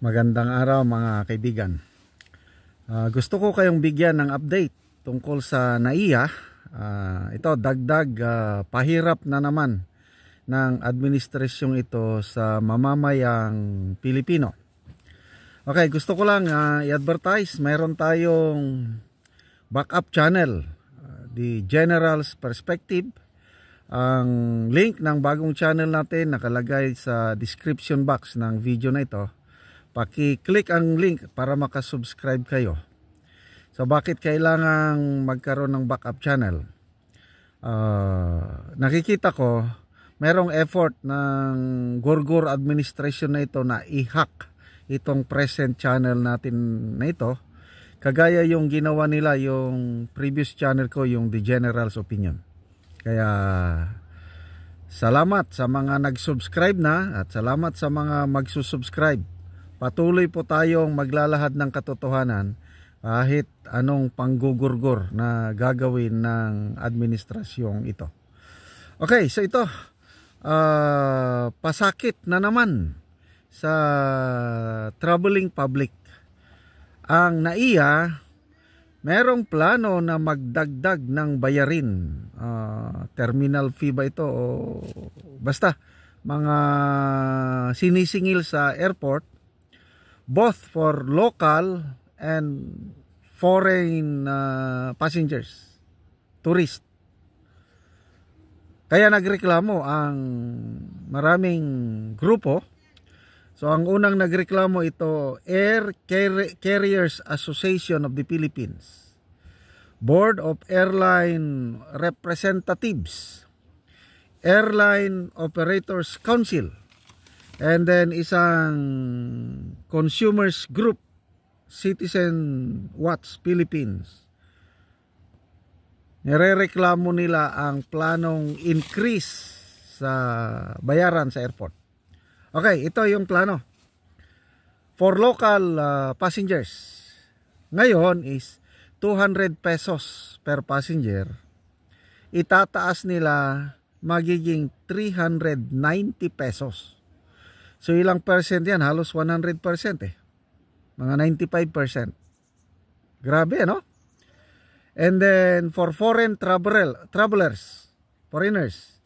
Magandang araw mga kaibigan. Gusto ko kayong bigyan ng update tungkol sa NAIA. Ito dagdag pahirap na naman ng administrasyong ito sa mamamayang Pilipino. Okay, gusto ko lang i-advertise. Mayroon tayong backup channel, The General's Perspective. Ang link ng bagong channel natin nakalagay sa description box ng video na ito. Paki-click ang link para makasubscribe kayo. So bakit kailangang magkaroon ng backup channel? Nakikita ko merong effort ng Gorgor administration na ito na i-hack itong present channel natin na ito. Kagaya yung ginawa nila yung previous channel ko, yung The General's Opinion. Kaya salamat sa mga nag-subscribe na at salamat sa mga magsusubscribe. Patuloy po tayong maglalahad ng katotohanan kahit anong panggugurgur na gagawin ng administrasyong ito. Okay, so ito, pasakit na naman sa traveling public. Ang NAIA, merong plano na magdagdag ng bayarin. Terminal fee ba ito o basta mga sinisingil sa airport, both for local and foreign passengers, tourist. Kaya nagreklamo ang maraming grupo. So ang unang nagreklamo ito, Air Carriers Association of the Philippines, Board of Airline Representatives, Airline Operators Council, and then isang consumers group, Citizen Watch Philippines. Nirereklamo nila ang planong increase sa bayaran sa airport. Okay, ito yung plano. For local passengers, ngayon is 200 pesos per passenger. Itataas nila magiging 390 pesos. So ilang percent yan? Halos 100% eh. Mga 95%. Grabe, no? And then for foreign travelers, foreigners,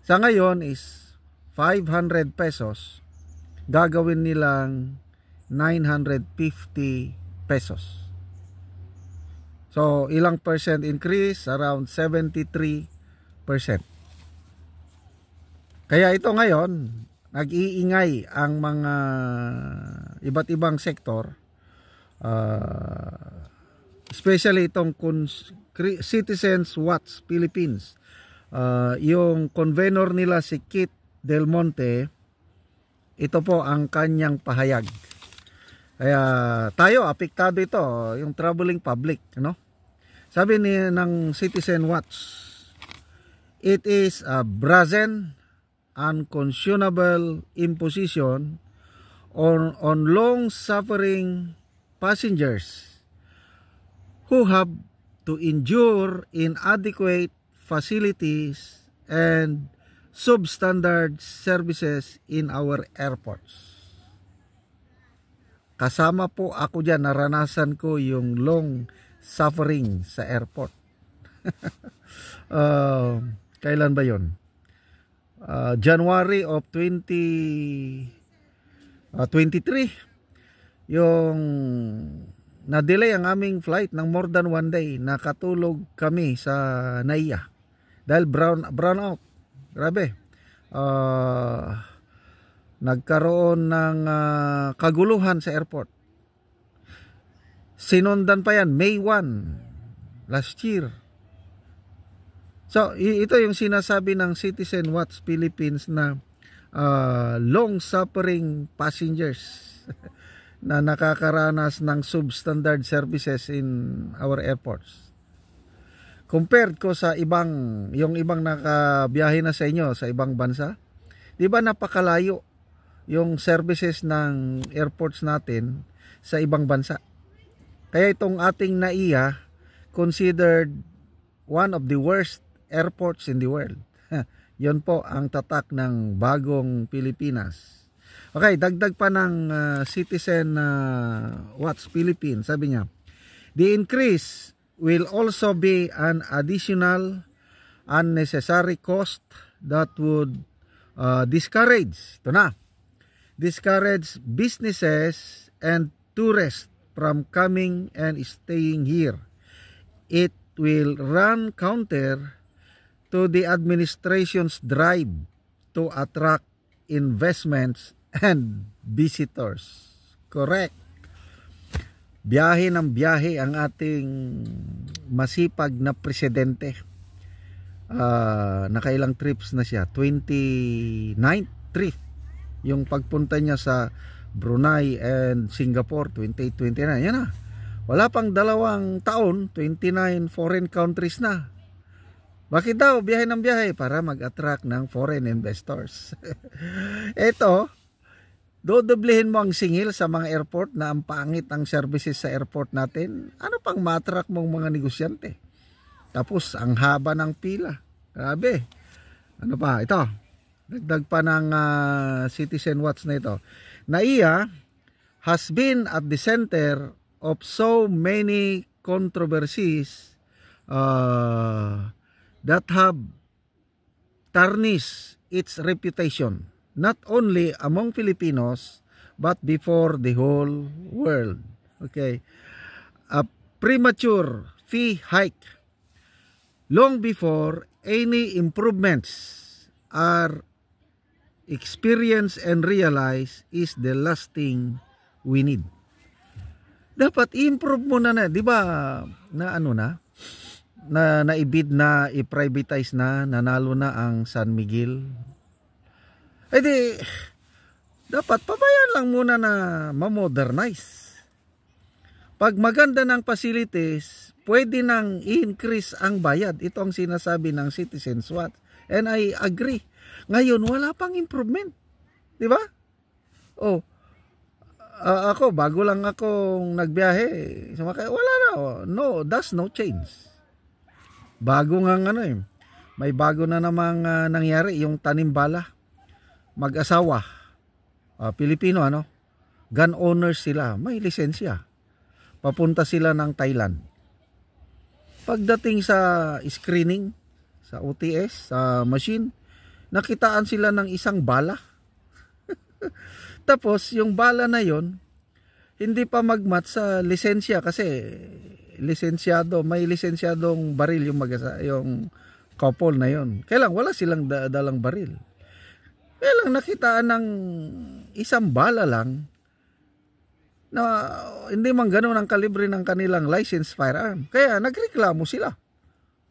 sa ngayon is 500 pesos, gagawin nilang 950 pesos. So ilang percent increase? Around 73%. Kaya ito ngayon, nag-iingay ang mga iba't ibang sektor, especially itong Citizens Watch Philippines. Yung convenor nila si Kit Del Monte, ito po ang kanyang pahayag. Kaya tayo, apektado ito, yung traveling public, ano? Sabi ng Citizen Watch, it is a brazen, unconscionable imposition on long-suffering passengers who have to endure inadequate facilities and substandard services in our airports. Kasama po ako dyan, naranasan ko yung long suffering sa airport. Kailan ba yon? January of 2023, yung na-delay ang aming flight ng more than one day. Nakatulog kami sa NAIA dahil brown out. Grabe. Nagkaroon ng kaguluhan sa airport. Sinundan pa yan May 1 last year. So ito yung sinasabi ng Citizen Watch Philippines na long-suffering passengers na nakakaranas ng substandard services in our airports. Compared ko sa yung ibang nakabiyahe na sa inyo sa ibang bansa, di ba napakalayo yung services ng airports natin sa ibang bansa. Kaya itong ating NAIA considered one of the worst airports in the world. Yon po ang tatak ng bagong Pilipinas. Okay, dagdag pa ng Citizen Watch Philippines. Sabi niya, the increase will also be an additional unnecessary cost that would discourage businesses and tourists from coming and staying here. It will run counter to the administration's drive to attract investments and visitors. Correct. Biyahe ng biyahe ang ating masipag na presidente. Nakailang trips na siya? 29th trip. Yung pagpunta niya sa Brunei and Singapore, 28-29. Yan na. Wala pang 2 taon, 29 foreign countries na. Bakit daw? Biyahe ng biyahe para mag-attract ng foreign investors. Ito, dodoblehin mo ang singil sa mga airport na ang pangit ang services sa airport natin. Ano pang ma-attract mong mga negosyante? Tapos, ang haba ng pila. Grabe. Ano pa? Ito. Dagdag pa ng Citizen Watch na ito. NAIA has been at the center of so many controversies that have tarnished its reputation, not only among Filipinos, but before the whole world. Okay. A premature fee hike long before any improvements are experienced and realized is the last thing we need. Dapat i-improve mo na, di ba, na naibid na, i-privatize na, nanalo na ang San Miguel. Di, dapat pabayaan lang muna na ma-modernize. Pag maganda ng facilities, pwede nang i-increase ang bayad. Ito ang sinasabi ng Citizen Watch. And I agree. Ngayon, wala pang improvement. Di ba? Ako, bago lang akong nagbiyahe. Wala na. No, that's no change. Bago nga may bago na namang nangyari, yung tanimbala. Mag-asawa. Pilipino, gun owners sila. May lisensya. Papunta sila ng Thailand. Pagdating sa screening, sa OTS, sa machine, nakitaan sila ng isang bala. Tapos, yung bala na yon hindi pa magmatch sa lisensya kasi may lisensyadong baril yung couple na yon. Kailang wala silang dalang baril. Kailang nakitaan ng isang bala lang na hindi man ganoon ang kalibre ng kanilang license firearm. Kaya nagreklamo sila.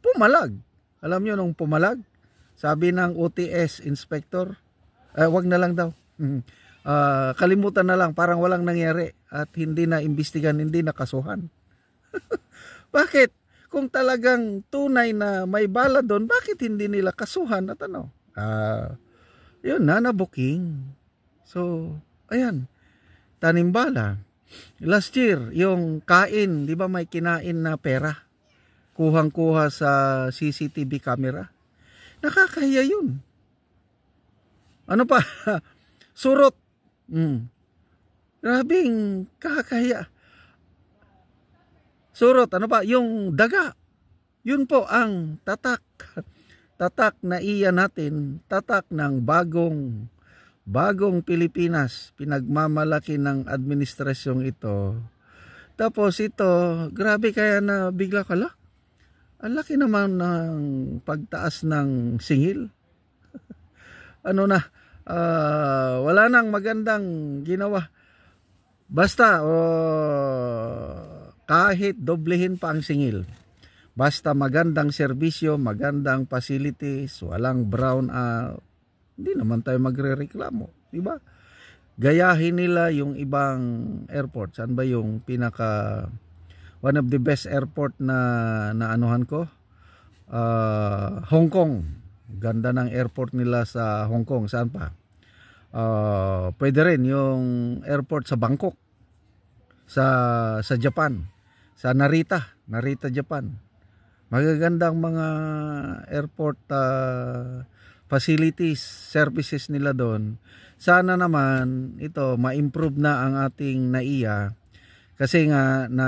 Pumalag. Alam nyo nung pumalag? Sabi ng OTS inspector, wag na lang daw. Kalimutan na lang, parang walang nangyari at hindi na imbestigan, hindi na kasuhan. Bakit? Kung talagang tunay na may bala doon, bakit hindi nila kasuhan at yun na booking. So, ayan, tanimbala. Last year, yung kain, di ba may kinain na pera? Kuhang-kuha sa CCTV camera. Nakakahiya yun. Ano pa? Surot. Grabing kakaya. Surot, yung daga. Yun po ang tatak. Tatak na iya natin. Tatak ng bagong Pilipinas. Pinagmamalaki ng administrasyong ito. Tapos ito, grabe kaya na bigla kala. Ang laki naman ng pagtaas ng singil. Wala nang magandang ginawa. Basta kahit doblehin pa ang singil. Basta magandang serbisyo, magandang facilities, walang brown out. Hindi naman tayo magrereklamo, di ba? Gayahin nila yung ibang airport. Saan ba yung one of the best airport na anuhan ko? Hong Kong. Ganda ng airport nila sa Hong Kong. Saan pa? Pwede rin yung airport sa Bangkok. Sa Japan. Sa Narita, Japan. Magagandang mga airport facilities, services nila doon. sana naman ito ma-improve na ang ating NAIA kasi nga na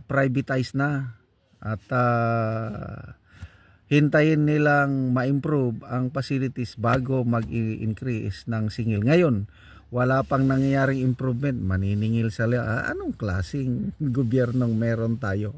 privatize na at hintayin nilang ma-improve ang facilities bago mag-increase ng singil. Ngayon, wala pang nangyayaring improvement, maniningil sila. Anong klaseng gobyernong meron tayo?